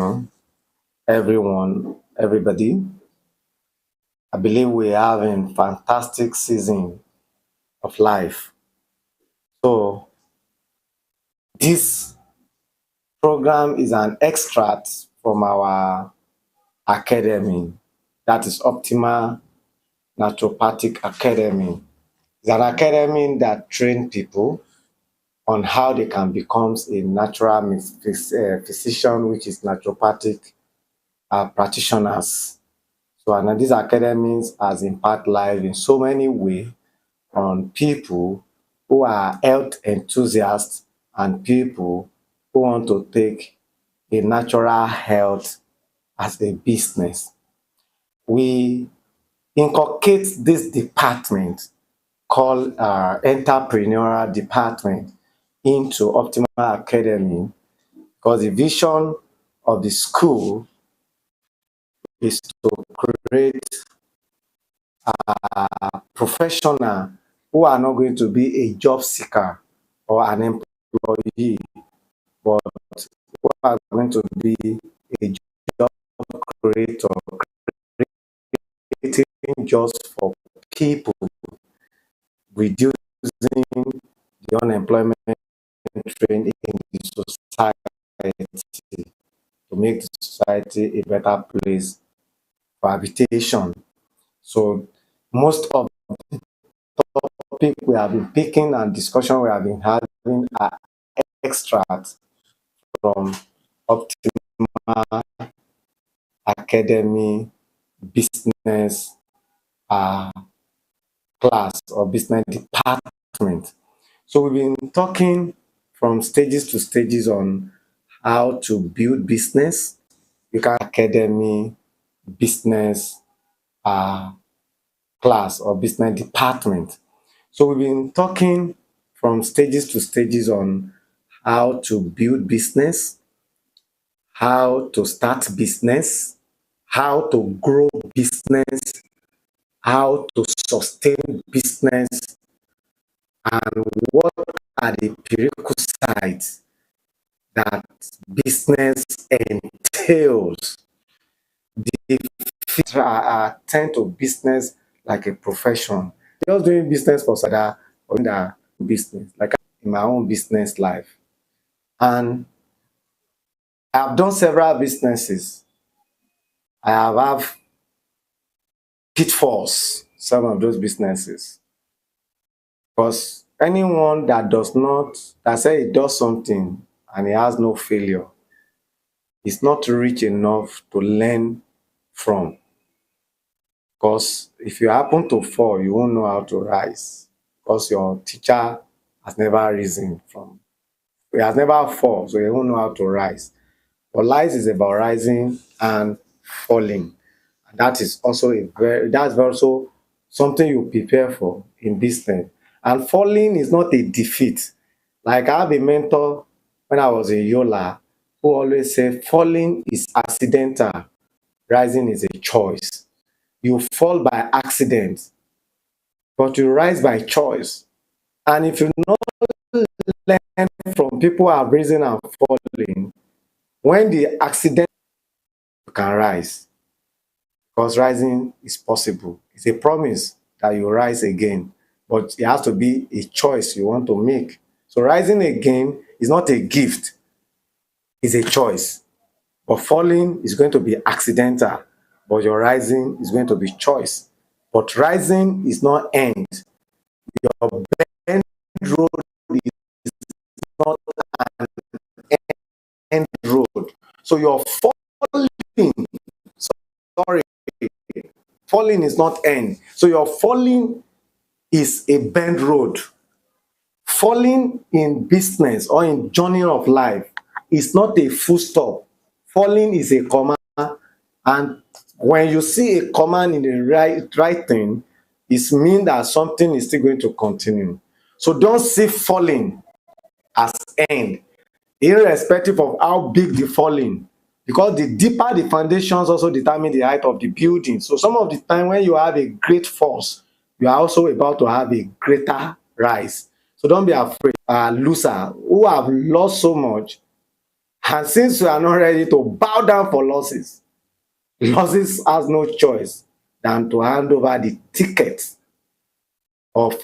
afternoon, everybody. I believe we're having fantastic season of life. So this program is an extract from our academy, that is Optimal Naturopathic Academy. It's an academy that trains people on how they can become a natural physician, which is naturopathic practitioners. So, and these academies has impact life in so many ways on people who are health enthusiasts and people who want to take a natural health as a business. We inculcate this department called entrepreneurial department into Optimal Academy because the vision of the school is to create professional who are not going to be a job seeker or an employee, but who are going to be a job creator, creating jobs for people, reducing the unemployment trend in the society, to make the society a better place for habitation. So most of topic we have been picking and discussion we have been having are extracts from Optimal Academy business uh, class or business department. So we've been talking from stages to stages on how to build business. You can academy business uh, class or business department. So we've been talking from stages to stages on how to build business, how to start business, how to grow business, how to sustain business, and what are the prerequisites that business entails. The tend to business like a profession. Just doing business for sada or in the business, like in my own business life. And I've done several businesses. I have pitfalls, some of those businesses. Because anyone that does not, that say he does something and he has no failure, is not rich enough to learn from. Because if you happen to fall, you won't know how to rise. Because your teacher has never risen from, he has never fall, so you won't know how to rise. But life is about rising and falling. And that is also that's also something you prepare for in business. And falling is not a defeat. Like I have a mentor when I was in Yola who always said falling is accidental, rising is a choice. You fall by accident, but you rise by choice. And if you not learn from people who have risen and falling, when the accident, you can rise. Because rising is possible. It's a promise that you rise again, but it has to be a choice you want to make. So rising again is not a gift, it's a choice. But falling is going to be accidental, but your rising is going to be choice. But rising is not end. Your bend road is not end road. So you're falling. Sorry, falling is not end. So your falling is a bend road. Falling in business or in journey of life is not a full stop. Falling is a comma, and when you see a comma in the right thing, it means that something is still going to continue. So don't see falling as end, irrespective of how big the falling, because the deeper the foundations also determine the height of the building. So some of the time when you have a great force, you are also about to have a greater rise. So don't be afraid. Loser who have lost so much And since we are not ready to bow down for losses, losses has no choice than to hand over the ticket of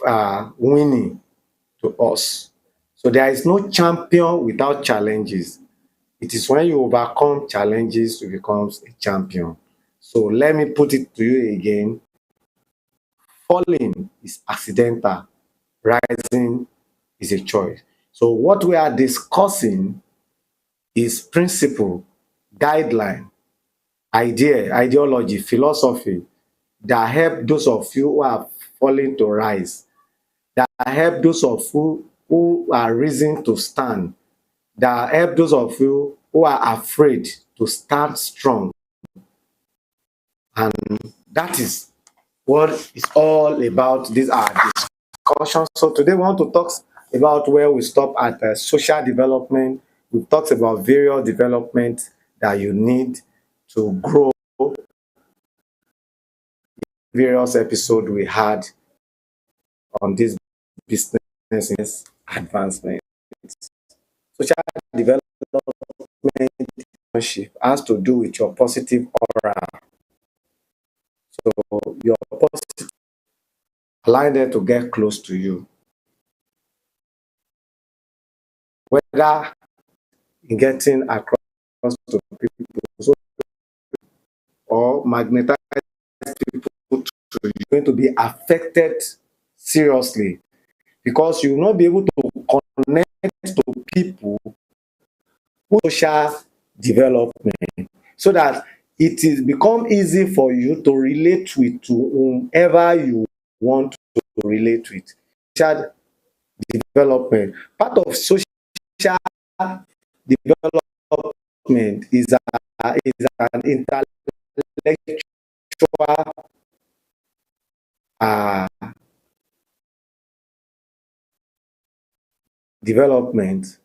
winning to us. So there is no champion without challenges. It is when you overcome challenges you become a champion. So let me put it to you again. Falling is accidental. Rising is a choice. So what we are discussing is principle, guideline, ideology, philosophy that help those of you who are falling to rise, that help those of you who are risen to stand, that help those of you who are afraid to stand strong. And that is what it's all about. These are discussions. So today we want to talk about where we stop at social development. We've talked about various development that you need to grow. Various episodes we had on this business advancement. Social development has to do with your positive aura. So your positive allow them to get close to you. Whether in getting across to people so, or magnetize people to you, going to be affected seriously because you will not be able to connect to people who social development so that it is become easy for you to relate with to whomever you want to relate with. Social development. Part of social development is an intellectual uh, development.